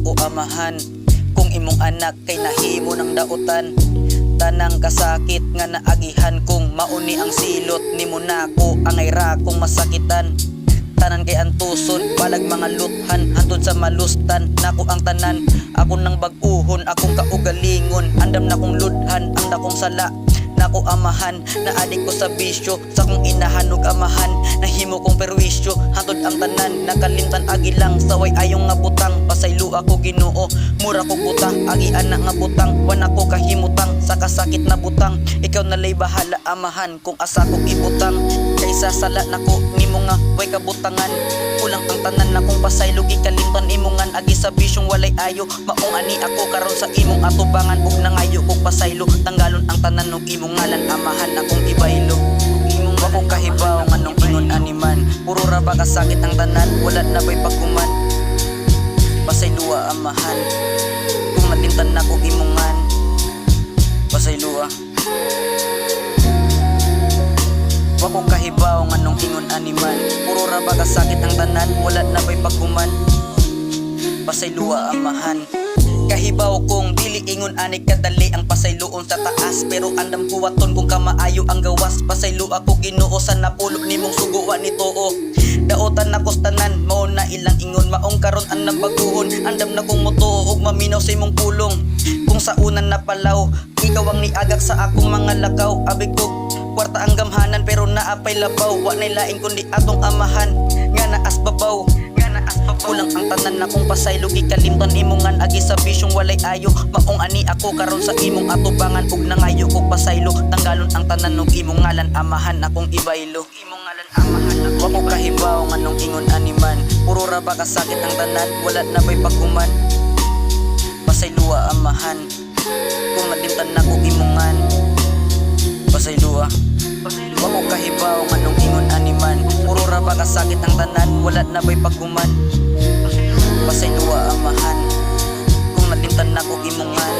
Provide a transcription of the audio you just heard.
ko amahan. Kung imong anak kay nahimo ng dautan, tanang kasakit nga naagihan kong mauni ang silot nimo nako angay ra kong masakitan. Tanan kay antuson palag mga luthan hantod sa malustan nako ang tanan. Ako nang bag-uhon akong kaugalingon, andam na kong ludhan ang dakong sala nako amahan. Naadik ko sa bisyo sa kong inahanog amahan, nahimo kong perwisyo hantod ang tanan. Nakalimtan agi lang saway ayong nga butang, pasaylo ako Ginoo mura ko butang. Agi anak nga butang wan ako kahimutang, sa kasakit na butang ikaw nalay bahala amahan. Kung asa ko ibutang kaysa sala nako nimo nga way kabutangan. Kulang ang tanan na kung pasaylo gikalimtan imongan, agi sa bisyong walay ayo. Maong ani ako karon sa imong atubangan, ug nangayo kog pasaylo tanggalon ang tanan ng imong ngalan amahan akong ibaylo. Wako kahibaw nganong ingon animan, puro ra ba kasakit ang tanan wala na bay pagkuman. Pasaylua amahan kung nalimtan nako imongan, pasaylua. Wako kahibaw nganong ingon animan, puro ra ba kasakit ang tanan wala na bay pagkuman. Pasaylua amahan. Kahibaw kong dili ingon ani kadali ang pasayloon sa taas, pero andam kuwaton kung kamaayo ang gawas. Pasaylo ako Ginoo sa napulo nimong suguwa nitoo. Daotan na kostanan mao na ilang ingon, maong karon ang nabaguhon andam na kong motoo ug maminaw sa imong pulong. Kung sa unan na palaw ikaw ang niagak sa akong mga lakaw, abig ko kwarta ang gamhanan pero naapay labaw. Wa nay laing kundi atong amahan nga naas babaw. Kulang ang tanan na kung pasaylo gikalimtan imongan, agi sa bisyong walay ayo. Maong ani ako karon sa imong atubangan, ug nangayo kog pasaylo tanggalon ang tanan ng imong ngalan amahan akong ibaylo. Imong ngalan amahan ako. Wako kahibaw nganong ingon animan, puro ra ba kasakit ang tanan wala na bay pagkuman. Pasaylua amahan kung nalimtan nako imongan, pasaylua. Wako kahibaw nganong ingon animan, puro ra ba kasakit ang tanan wala na bay pagkuman. Pasaylua amahan kung nalimtan nako imongan,